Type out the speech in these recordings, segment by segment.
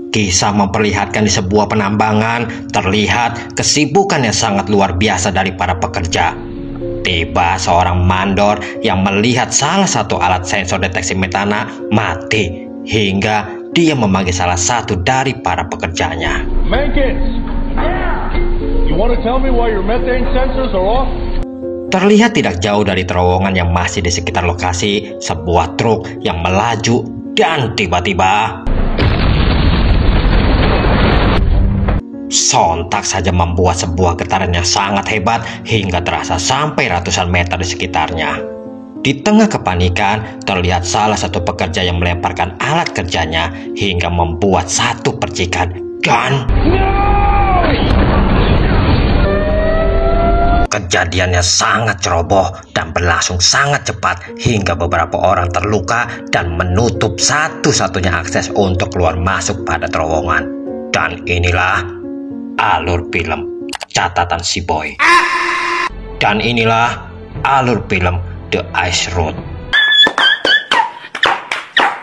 Kisah memperlihatkan di sebuah penambangan terlihat kesibukan yang sangat luar biasa dari para pekerja. Tiba seorang mandor yang melihat salah satu alat sensor deteksi metana mati hingga dia memanggil salah satu dari para pekerjanya. You want to tell me why your methane sensors are off? Terlihat tidak jauh dari terowongan yang masih di sekitar lokasi, sebuah truk yang melaju dan tiba-tiba sontak saja membuat sebuah getaran yang sangat hebat hingga terasa sampai ratusan meter di sekitarnya. Di tengah kepanikan, terlihat salah satu pekerja yang melemparkan alat kerjanya hingga membuat satu percikan dan kejadiannya sangat ceroboh dan berlangsung sangat cepat hingga beberapa orang terluka dan menutup satu-satunya akses untuk keluar masuk pada terowongan. Dan inilah alur film catatan si Boy. Dan inilah alur film The Ice Road.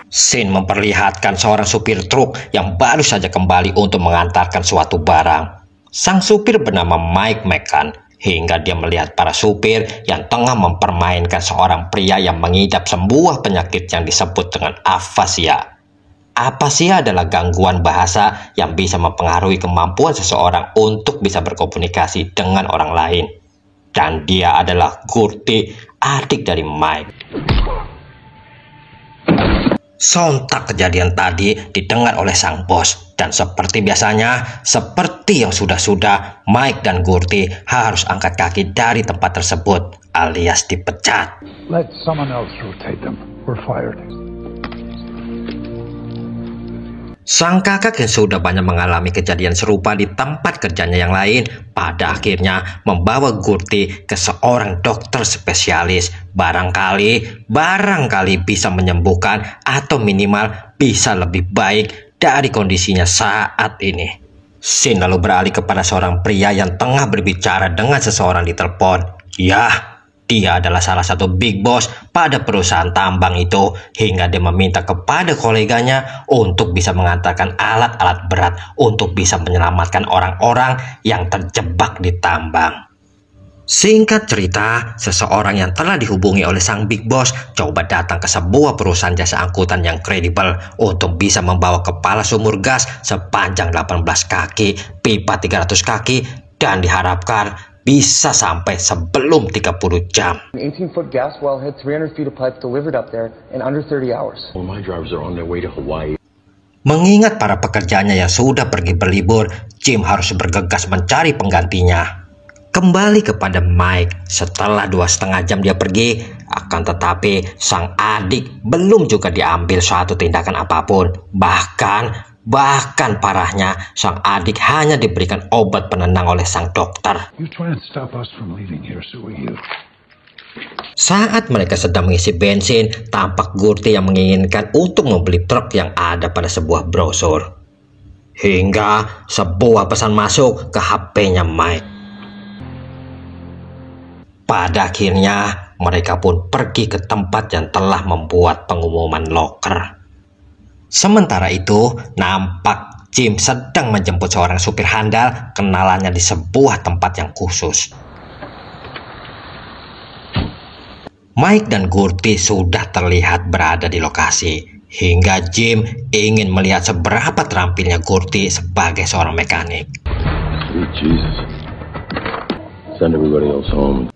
Scene memperlihatkan seorang supir truk yang baru saja kembali untuk mengantarkan suatu barang. Sang supir bernama Mike McCann hingga dia melihat para supir yang tengah mempermainkan seorang pria yang mengidap sebuah penyakit yang disebut dengan afasia. Afasia adalah gangguan bahasa yang bisa mempengaruhi kemampuan seseorang untuk bisa berkomunikasi dengan orang lain. Dan dia adalah Gurty, adik dari Mike. Sontak kejadian tadi didengar oleh sang bos, dan seperti biasanya, seperti yang sudah-sudah, Mike dan Gurty harus angkat kaki dari tempat tersebut, alias dipecat. Let someone else rotate them. We're fired. Sang kakak yang sudah banyak mengalami kejadian serupa di tempat kerjanya yang lain, pada akhirnya membawa Gurty ke seorang dokter spesialis. Barangkali bisa menyembuhkan atau minimal bisa lebih baik dari kondisinya saat ini. Scene lalu beralih kepada seorang pria yang tengah berbicara dengan seseorang di telepon. Yah, dia adalah salah satu big boss pada perusahaan tambang itu hingga dia meminta kepada koleganya untuk bisa mengantarkan alat-alat berat untuk bisa menyelamatkan orang-orang yang terjebak di tambang. Singkat cerita, seseorang yang telah dihubungi oleh sang big boss coba datang ke sebuah perusahaan jasa angkutan yang kredibel untuk bisa membawa kepala sumur gas sepanjang 18 kaki, pipa 300 kaki, dan diharapkan bisa sampai sebelum 30 jam. 18-foot gas well had 300 feet of pipe delivered up there in under 30 hours. Well, my drivers are on their way to Hawaii. Mengingat para pekerjanya yang sudah pergi berlibur, Jim harus bergegas mencari penggantinya. Kembali kepada Mike, setelah 2,5 jam dia pergi, akan tetapi sang adik belum juga diambil suatu tindakan apapun. Bahkan parahnya, sang adik hanya diberikan obat penenang oleh sang dokter. Saat mereka sedang mengisi bensin, tampak Gurty yang menginginkan untuk membeli truk yang ada pada sebuah brosur. Hingga sebuah pesan masuk ke HP-nya Mike. Pada akhirnya, mereka pun pergi ke tempat yang telah membuat pengumuman loker. Sementara itu, nampak Jim sedang menjemput seorang supir handal kenalannya di sebuah tempat yang khusus. Mike dan Gurty sudah terlihat berada di lokasi, hingga Jim ingin melihat seberapa terampilnya Gurty sebagai seorang mekanik. Sweet Jesus. Send everybody else home.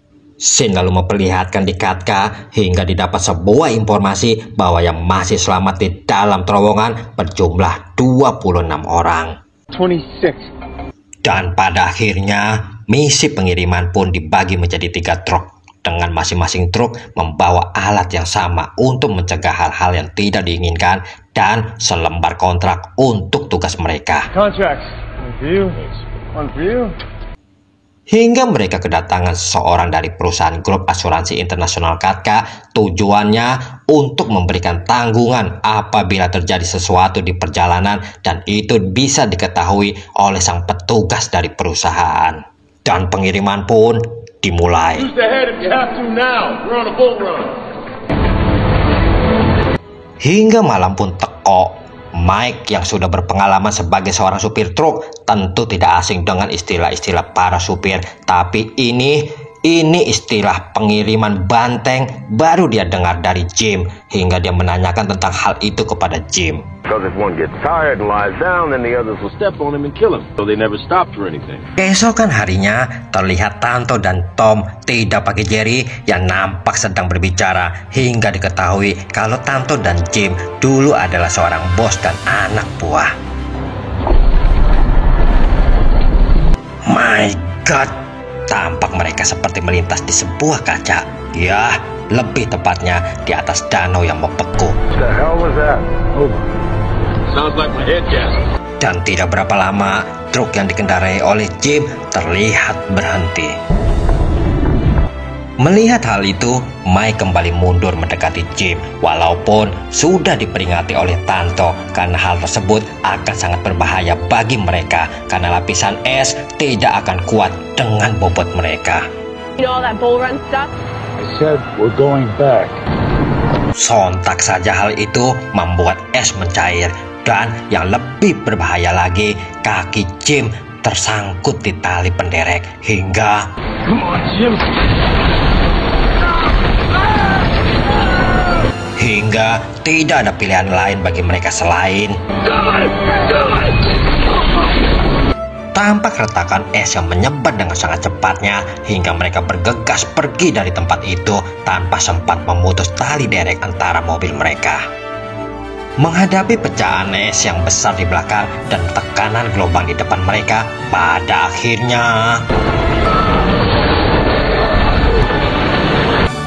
Scene lalu memperlihatkan di Katka hingga didapat sebuah informasi bahwa yang masih selamat di dalam terowongan berjumlah 26 orang. 26. Dan pada akhirnya misi pengiriman pun dibagi menjadi 3 truk dengan masing-masing truk membawa alat yang sama untuk mencegah hal-hal yang tidak diinginkan dan selembar kontrak untuk tugas mereka. Contracts. One for you. Hingga mereka kedatangan seseorang dari perusahaan grup asuransi internasional Katka, tujuannya untuk memberikan tanggungan apabila terjadi sesuatu di perjalanan dan itu bisa diketahui oleh sang petugas dari perusahaan. Dan pengiriman pun dimulai. Hingga malam pun teko, Mike yang sudah berpengalaman sebagai seorang supir truk tentu tidak asing dengan istilah-istilah para supir. Tapi ini istilah pengiriman banteng baru dia dengar dari Jim, hingga dia menanyakan tentang hal itu kepada Jim. Because if one gets tired and lies down, then the others will step on him and kill him. So they never stopped for anything. Keesokan harinya, terlihat Tanto dan Tom tidak pakai Jerry yang nampak sedang berbicara, hingga diketahui kalau Tanto dan Jim dulu adalah seorang bos dan anak buah. My God, tampak mereka seperti melintas di sebuah kaca. Ya, lebih tepatnya di atas danau yang membeku. What the hell was that? Over. Sounds like my head gas. Dan tidak berapa lama, truk yang dikendarai oleh Jim terlihat berhenti. Melihat hal itu, Mike kembali mundur mendekati Jim, walaupun sudah diperingati oleh Tanto karena hal tersebut akan sangat berbahaya bagi mereka karena lapisan es tidak akan kuat dengan bobot mereka. You know all that bull run stuff? I said we're going back. Sontak saja hal itu membuat es mencair, dan yang lebih berbahaya lagi, kaki Jim tersangkut di tali penderek hingga Come on, Jim. hingga tidak ada pilihan lain bagi mereka selain tampak retakan es yang menyebar dengan sangat cepatnya hingga mereka bergegas pergi dari tempat itu tanpa sempat memutus tali derek antara mobil mereka. Menghadapi pecahan es yang besar di belakang dan tekanan gelombang di depan mereka, pada akhirnya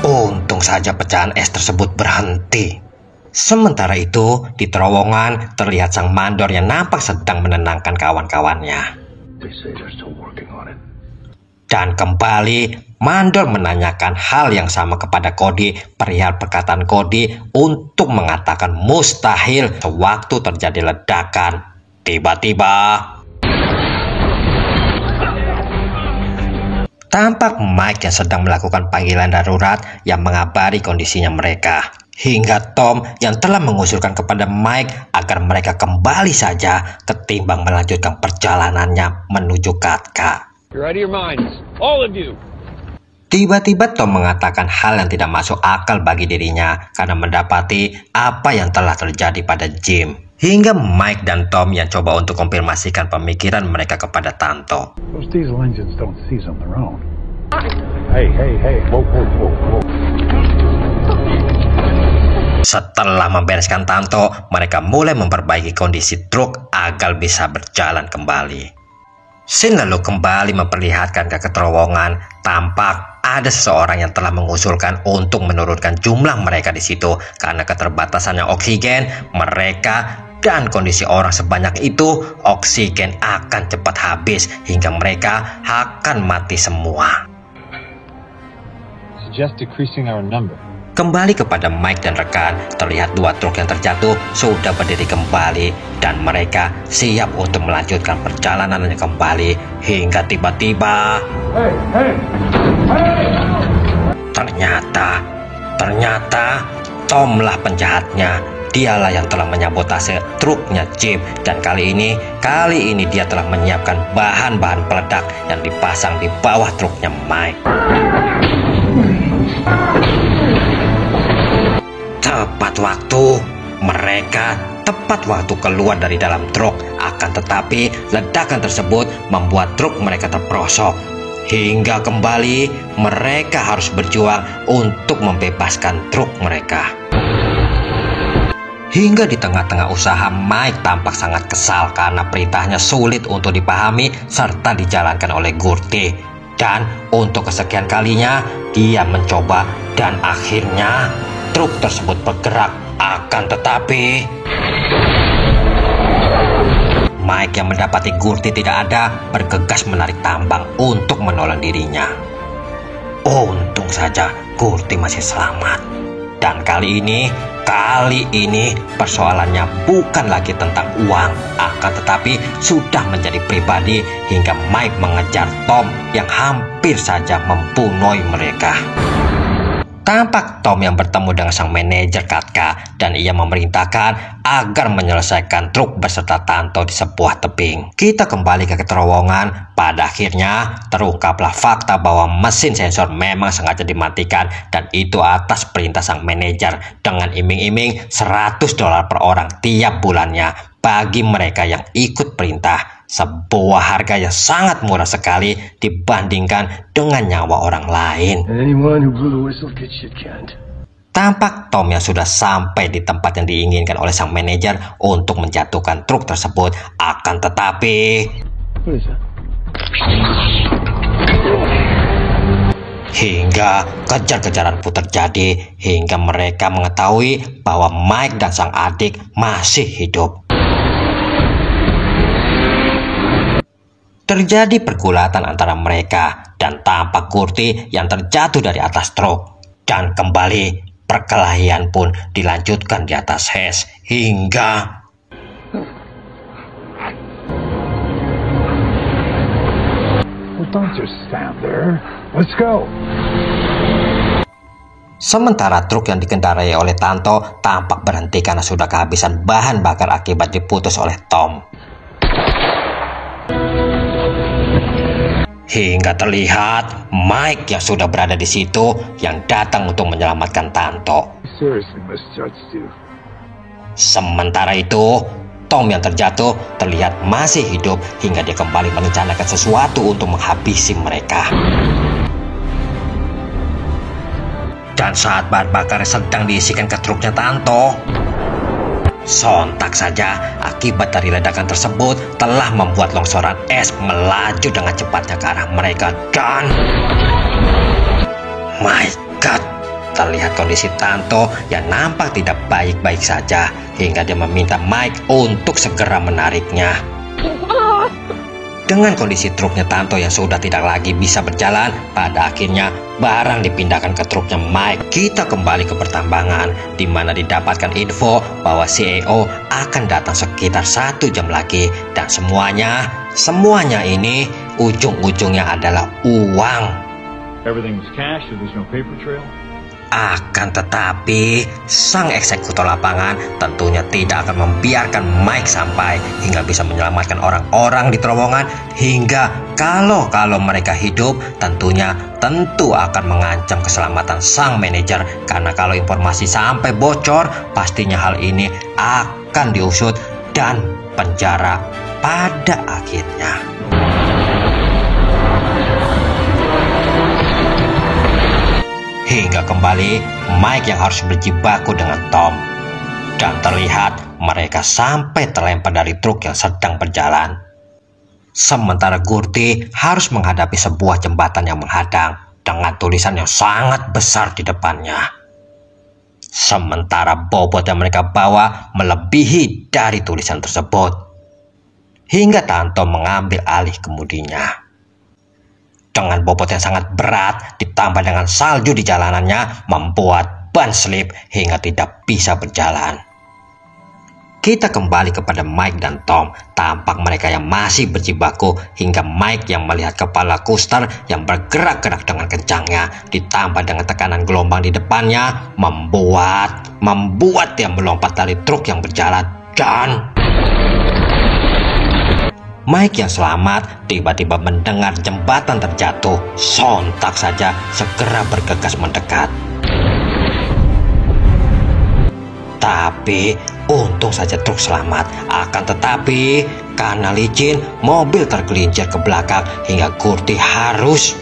untung saja pecahan es tersebut berhenti. Sementara itu, di terowongan terlihat sang mandor yang nampak sedang menenangkan kawan-kawannya. They say they're still working on it. Dan kembali, mandor menanyakan hal yang sama kepada Cody perihal perkataan Cody untuk mengatakan mustahil sewaktu terjadi ledakan. Tiba-tiba tampak Mike yang sedang melakukan panggilan darurat yang mengabari kondisinya mereka. Hingga Tom yang telah mengusulkan kepada Mike agar mereka kembali saja ketimbang melanjutkan perjalanannya menuju Katka. You're out of your minds, all of you. Tiba-tiba Tom mengatakan hal yang tidak masuk akal bagi dirinya karena mendapati apa yang telah terjadi pada Jim. Hingga Mike dan Tom yang coba untuk konfirmasikan pemikiran mereka kepada Tanto. Those diesel engines don't seize on their own. Hey, whoa, whoa, whoa, whoa. Setelah membereskan Tanto, mereka mulai memperbaiki kondisi truk agar bisa berjalan kembali. Sin lalu kembali memperlihatkan ke terowongan. Tampak ada seseorang yang telah mengusulkan untuk menurunkan jumlah mereka di situ karena keterbatasannya oksigen mereka dan kondisi orang sebanyak itu, oksigen akan cepat habis hingga mereka akan mati semua. Suggest decreasing our number. Kembali kepada Mike dan rekan, terlihat dua truk yang terjatuh sudah berdiri kembali dan mereka siap untuk melanjutkan perjalanannya kembali hingga tiba-tiba ternyata Tomlah penjahatnya. Dialah yang telah menyabotase truknya Jim dan kali ini dia telah menyiapkan bahan-bahan peledak yang dipasang di bawah truknya Mike. Tepat waktu keluar dari dalam truk, akan tetapi ledakan tersebut membuat truk mereka terperosok. Hingga kembali mereka harus berjuang untuk membebaskan truk mereka. Hingga di tengah-tengah usaha, Mike tampak sangat kesal karena perintahnya sulit untuk dipahami serta dijalankan oleh Gurty. Dan untuk kesekian kalinya dia mencoba dan akhirnya truk tersebut bergerak. Akan tetapi Mike yang mendapati Gurty tidak ada bergegas menarik tambang untuk menolong dirinya. Untung saja Gurty masih selamat. Dan kali ini persoalannya bukan lagi tentang uang, akan tetapi sudah menjadi pribadi hingga Mike mengejar Tom yang hampir saja membunuh mereka. Tampak Tom yang bertemu dengan sang manajer Katka dan ia memerintahkan agar menyelesaikan truk beserta Tanto di sebuah tebing. Kita kembali ke terowongan. Pada akhirnya terungkaplah fakta bahwa mesin sensor memang sengaja dimatikan dan itu atas perintah sang manajer dengan iming-iming $100 per orang tiap bulannya bagi mereka yang ikut perintah. Sebuah harga yang sangat murah sekali dibandingkan dengan nyawa orang lain. Tampak Tom yang sudah sampai di tempat yang diinginkan oleh sang manajer untuk menjatuhkan truk tersebut. Akan tetapi hingga kejar-kejaran pun terjadi hingga mereka mengetahui bahwa Mike dan sang adik masih hidup. Terjadi pergulatan antara mereka dan tampak Kurti yang terjatuh dari atas truk. Dan kembali perkelahian pun dilanjutkan di atas Hes hingga Well, don't just stand there. Let's go. sementara truk yang dikendarai oleh Tanto tampak berhenti karena sudah kehabisan bahan bakar akibat diputus oleh Tom. Hingga terlihat Mike yang sudah berada di situ yang datang untuk menyelamatkan Tanto. Sementara itu, Tom yang terjatuh terlihat masih hidup hingga dia kembali merencanakan sesuatu untuk menghabisi mereka. Dan saat bahan bakar sedang diisikan ke truknya Tanto, sontak saja akibat dari ledakan tersebut telah membuat longsoran es melaju dengan cepatnya ke arah mereka dan my god, terlihat kondisi Tanto yang nampak tidak baik-baik saja hingga dia meminta Mike untuk segera menariknya. Dengan kondisi truknya Tanto yang sudah tidak lagi bisa berjalan, pada akhirnya barang dipindahkan ke truknya Mike. Kita kembali ke pertambangan, di mana didapatkan info bahwa CEO akan datang sekitar 1 jam lagi. Dan semuanya ini ujung-ujungnya adalah uang. Everything's cash, so there's no paper trail. Akan tetapi, sang eksekutor lapangan tentunya tidak akan membiarkan Mike sampai hingga bisa menyelamatkan orang-orang di terowongan, hingga kalau mereka hidup tentu akan mengancam keselamatan sang manajer, karena kalau informasi sampai bocor pastinya hal ini akan diusut dan penjara pada akhirnya. Hingga kembali Mike yang harus berjibaku dengan Tom. Dan terlihat mereka sampai terlempar dari truk yang sedang berjalan. Sementara Gurti harus menghadapi sebuah jembatan yang menghadang dengan tulisan yang sangat besar di depannya. Sementara bobot yang mereka bawa melebihi dari tulisan tersebut. Hingga Tanto mengambil alih kemudinya. Dengan bobot yang sangat berat ditambah dengan salju di jalanannya membuat ban slip hingga tidak bisa berjalan. Kita kembali kepada Mike dan Tom. Tampak mereka yang masih berjibaku hingga Mike yang melihat kepala Custer yang bergerak-gerak dengan kencangnya ditambah dengan tekanan gelombang di depannya membuat dia melompat dari truk yang berjalan dan Mike yang selamat tiba-tiba mendengar jembatan terjatuh. Sontak saja segera bergegas mendekat. Tapi untung saja truk selamat. Akan tetapi karena licin, mobil tergelincir ke belakang hingga Gurti harus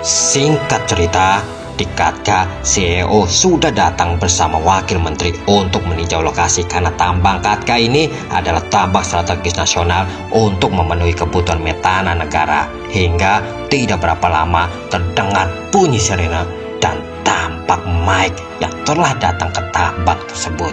singkat cerita, di Katka, CEO sudah datang bersama wakil menteri untuk meninjau lokasi karena tambang Katka ini adalah tambang strategis nasional untuk memenuhi kebutuhan metana negara. Hingga tidak berapa lama terdengar bunyi sirene dan tampak Mike yang telah datang ke tambang tersebut.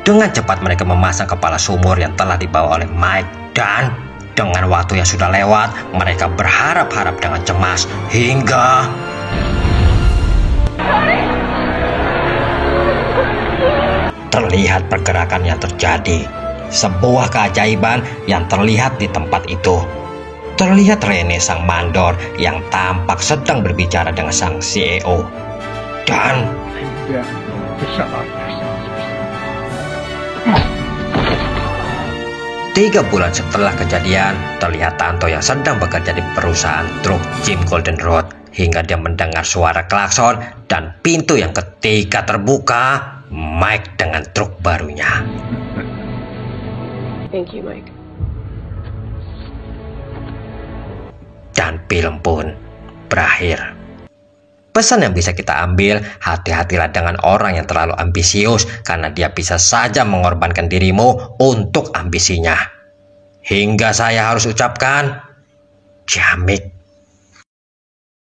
Dengan cepat mereka memasang kepala sumur yang telah dibawa oleh Mike dan dengan waktu yang sudah lewat, mereka berharap-harap dengan cemas hingga terlihat pergerakan yang terjadi. Sebuah keajaiban yang terlihat di tempat itu. Terlihat Rene sang mandor yang tampak sedang berbicara dengan sang CEO. Dan 3 bulan setelah kejadian, terlihat Tanto yang sedang bekerja di perusahaan truk Jim Golden Road hingga dia mendengar suara klakson dan pintu yang ketika terbuka, Mike dengan truk barunya. Thank you, Mike. Dan film pun berakhir. Pesan yang bisa kita ambil, hati-hatilah dengan orang yang terlalu ambisius karena dia bisa saja mengorbankan dirimu untuk ambisinya. Hingga saya harus ucapkan, Jamik.